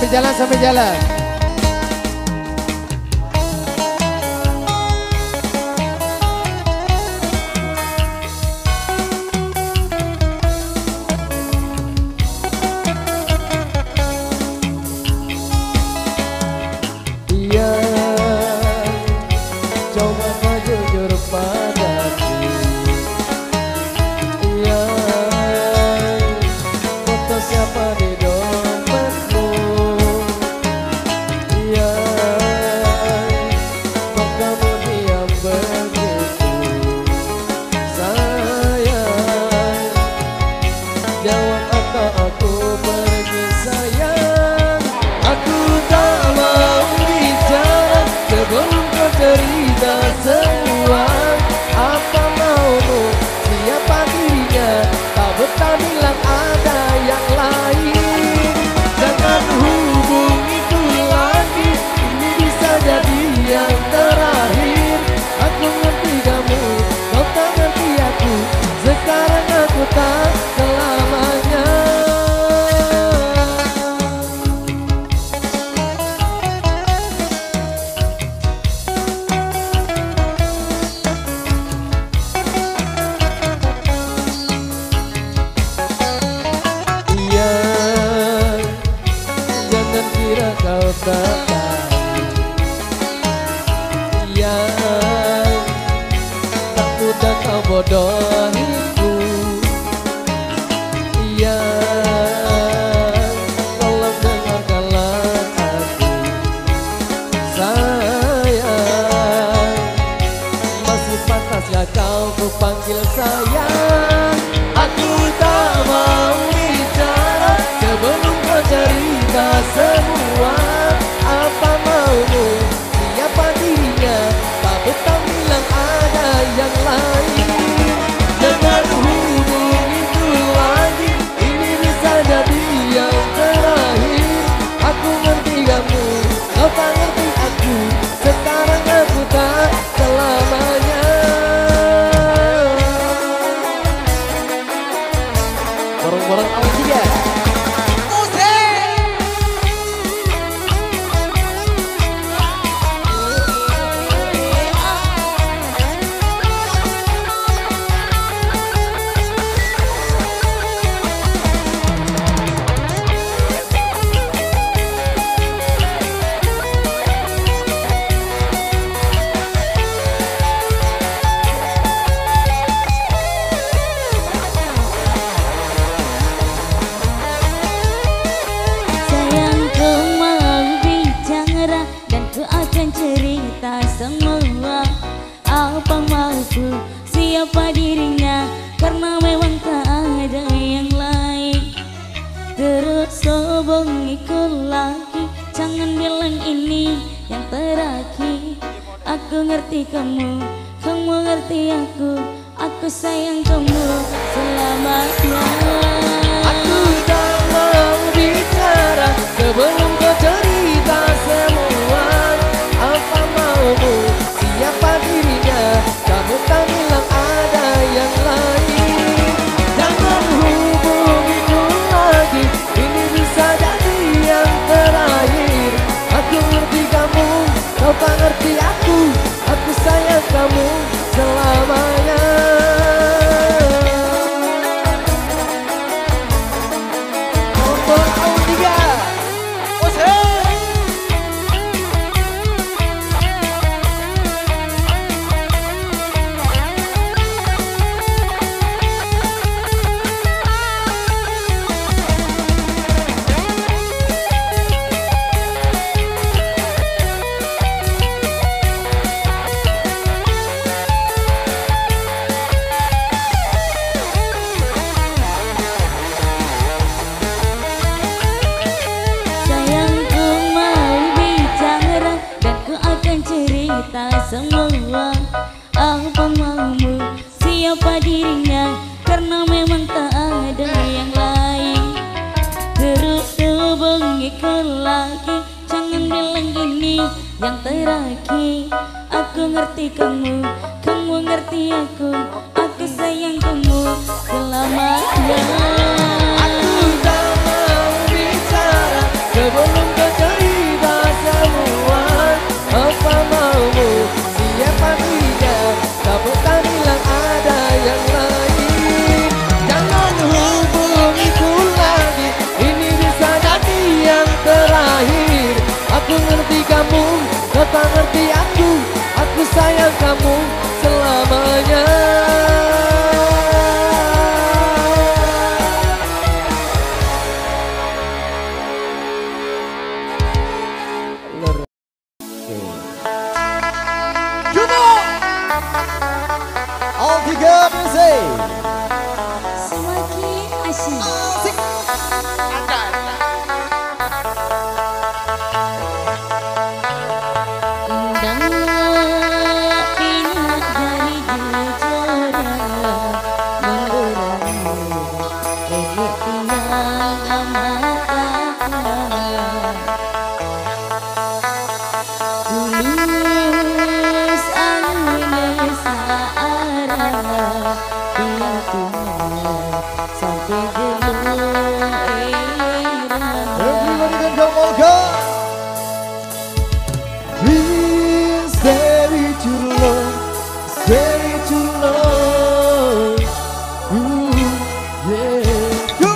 sambil jalan, sambil jalan. Iya, coba kau jujur padaku. Iya, foto siapa di dompetmu? Iya, kok kamu diam begitu? Sayang, jawab atau aku pergi sayang. Aku tak mau bicara sebelum kau cerita semua. Apa maumu, siapa dirinya, tak betah bilang ada yang lain. Jangan hubungiku lagi, ini bisa jadi yang terakhir. Aku ngerti kamu, kau tak ngerti aku. Sekarang aku tak selamanya. Iya, jangan kira kau tak tahu. Iya, tak mudah kau bodohiku. Iya, tolong dengarkanlah aku. Sayang, masih pantasnya kau ku panggil sayang. Aku tak mau bicara sebelum kau cerita semua. Apa maumu, siapa dirinya, tak betah bilang ada yang lain. Jangan hubungiku lagi, ini bisa jadi yang terakhir. Aku ngerti kamu, kau tak ngerti aku. Sekarang aku tak selamanya. Borong-borong awal juga. Cerita semua apa mauku, siapa dirinya, karena memang tak ada yang lain. Terus hubungiku lagi, jangan bilang ini yang terakhir. Aku ngerti kamu, kamu ngerti aku sayang kamu selamanya. Aku tak mau bicara sebelum kau cerita semua. Apa maumu, siapa dirinya, kamu tak bilang ada yang lain. Jangan hubungiku lagi, ini bisa jadi yang terakhir. Aku ngerti kamu, kau tak ngerti aku sayang kamu selamanya. Nomor 3 semua apa maumu, siapa dirinya, karena memang tak ada yang lain. Terus hubungiku lagi, jangan bilang ini yang terakhir. Aku ngerti kamu, kamu ngerti aku sayang kamu selamanya. Aku tak mau bicara sebelum seperti aku sayang kamu selamanya. All tiga musik Semakin asik. Indah pindah dari jejera menggerak elok tiang mata tulus angin searah tiang tuhan sampai gelung Everybody can come on, go. Please stay with your love, stay with your love. Ooh, yeah. Go.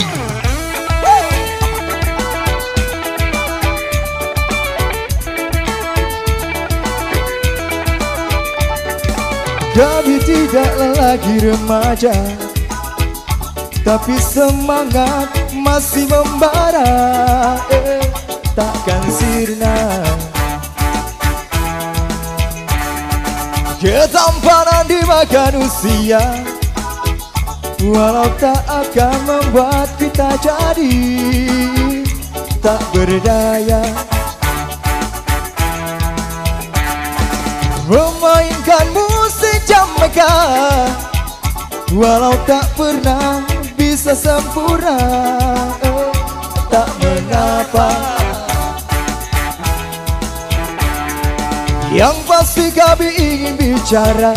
Kami tidaklah lagi remaja, tapi semangat masih membara, takkan sirna. Ketampanan dimakan usia, walau tak akan membuat kita jadi tak berdaya. Memainkan musik Jamaika, walau tak pernah bisa sempurna, tak mengapa. Yang pasti kami ingin bicara,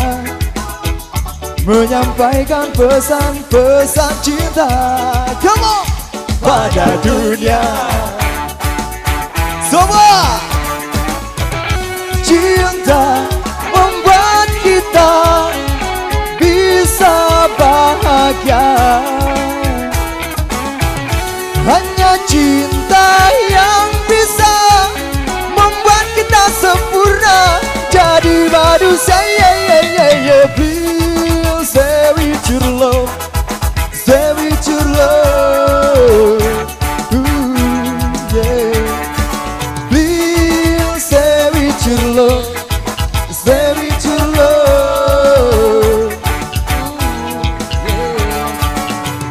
menyampaikan pesan-pesan cinta. Come on! Pada dunia semua. Cinta membuat kita bisa bahagia. Hanya cinta yang bisa membuat kita sempurna jadi manusia. Please stay with your love, stay with your love. Ooh, yeah. Please stay with your love, stay with your love.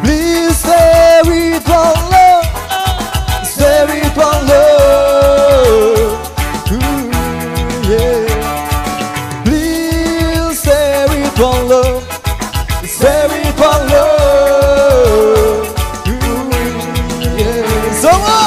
Please stay with one love, stay with one love. Ooh, yeah. Please stay with one love, stay with one love. Ooh, yeah. Semua.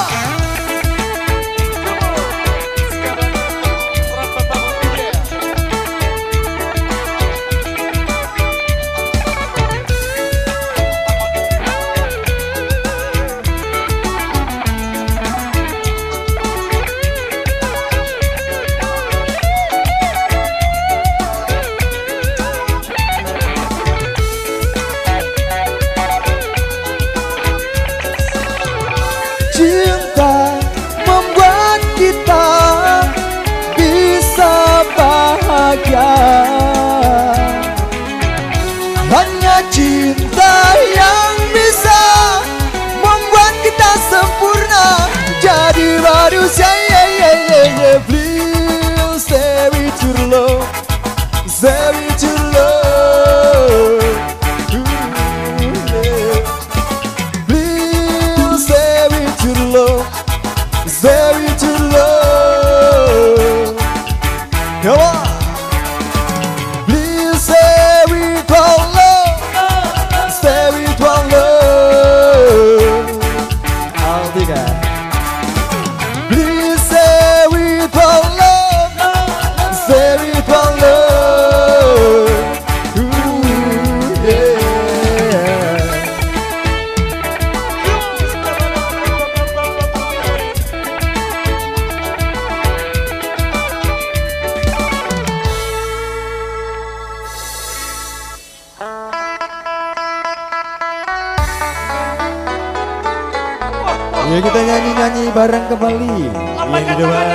Cinta membuat kita bisa bahagia. Hanya cinta yang bisa membuat kita sempurna jadi manusia. Please stay with your love, stay with your love. Ooh, yeah. Please stay with your love, stay with your love. Come on. Please stay with one love, stay with one love. All tiga. Please stay with one love, stay with one love. Ooh, yeah. Ya kita nyanyi-nyanyi bareng kembali. Yang di depan